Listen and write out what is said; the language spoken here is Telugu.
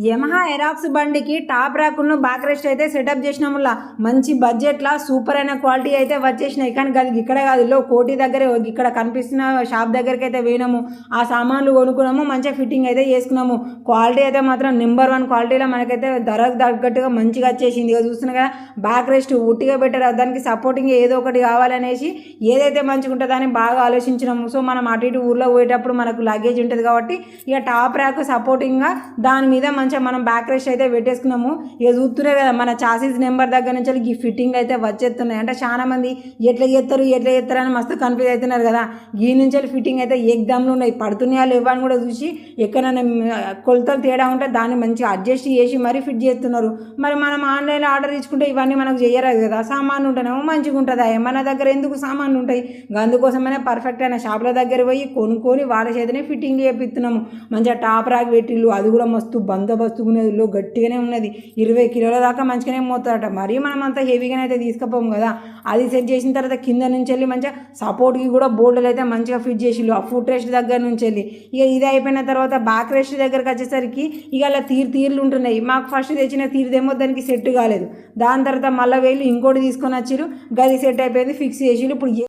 యమహా ఎరాక్స్ బండికి టాప్ ర్యాక్ను బ్యాక్ రెస్ట్ అయితే సెటప్ చేసినాములా మంచి బడ్జెట్లా సూపర్ అయిన క్వాలిటీ అయితే వచ్చేసినాయి. కానీ అది ఇక్కడ కాదు, కోటి దగ్గరే ఇక్కడ కనిపిస్తున్న షాప్ దగ్గరికి అయితే పోయినాము. ఆ సామాన్లు కొనుక్కున్నాము, మంచిగా ఫిట్టింగ్ అయితే చేసుకున్నాము. క్వాలిటీ అయితే మాత్రం నెంబర్ 1 క్వాలిటీలో మనకైతే ధరకు తగ్గట్టుగా మంచిగా వచ్చేసింది. ఇక చూస్తున్నా కదా, బ్యాక్ రెస్ట్ ఉట్టిగా పెట్టారు, దానికి సపోర్టింగ్ ఏదో ఒకటి కావాలనేసి ఏదైతే మంచిగా ఉంటుందో అని బాగా ఆలోచించినాము. సో మనం అటు ఇటు ఊర్లో పోయేటప్పుడు మనకు లగేజ్ ఉంటుంది కాబట్టి ఇక టాప్ ర్యాక్ సపోర్టింగ్గా దాని మీద మంచిగా మనం బ్యాక్ రెస్ట్ అయితే పెట్టేసుకున్నాము. ఇక చూస్తున్నారు కదా, మన చాసీస్ నెంబర్ దగ్గర నుంచి ఈ ఫిట్టింగ్ అయితే వచ్చేస్తున్నాయి. అంటే చాలా మంది ఎట్లా చేస్తారు అని మస్తు కన్ఫ్యూజ్ అవుతున్నారు కదా. ఈ నుంచి ఫిట్టింగ్ అయితే ఎగ్దామ్లు ఉన్నాయి, పడుతున్నాయా లేవా అని కూడా చూసి ఎక్కడైనా కొలతలు తేడా ఉంటే దాన్ని మంచిగా అడ్జస్ట్ చేసి మరీ ఫిట్ చేస్తున్నారు. మరి మనం ఆన్లైన్లో ఆర్డర్ ఇచ్చుకుంటే ఇవన్నీ మనకు చేయరాదు కదా. సామాన్లు ఉంటేనేమో మంచిగా ఉంటుందా, మన దగ్గర ఎందుకు సామాన్లు ఉంటాయి. అందుకోసమైనా పర్ఫెక్ట్ అయిన షాపుల దగ్గర పోయి కొనుక్కొని వాళ్ళ చేతనే ఫిట్టింగ్ చేపిస్తున్నాము. మంచిగా టాప్ ర్యాక్ పెట్టిళ్ళు, అది కూడా మస్తు బందోబస్తుకునేది, గట్టిగానే ఉన్నది. 20 కిలోల దాకా మంచిగానే మోతాడట. మరీ మనం అంత హెవీగానే అయితే తీసుకుపోము కదా. అది సెట్ చేసిన తర్వాత కింద నుంచి వెళ్ళి మంచిగా సపోర్ట్కి కూడా బోర్డులు అయితే మంచిగా ఫిట్ చేసిళ్ళు ఆ ఫుట్ రెస్ట్ దగ్గర నుంచి వెళ్ళి. ఇక ఇది అయిపోయిన తర్వాత బ్యాక్ రెస్ట్ దగ్గరికి వచ్చేసరికి ఇక అలా తీర్లు ఉంటున్నాయి. మాకు ఫస్ట్ తెచ్చిన తీరుదేమో దానికి సెట్ కాలేదు. దాని తర్వాత మళ్ళీ వెళ్ళి ఇంకోటి తీసుకొని వచ్చిరు, గది సెట్ అయిపోయింది, ఫిక్స్ చేసిళ్ళు. ఇప్పుడు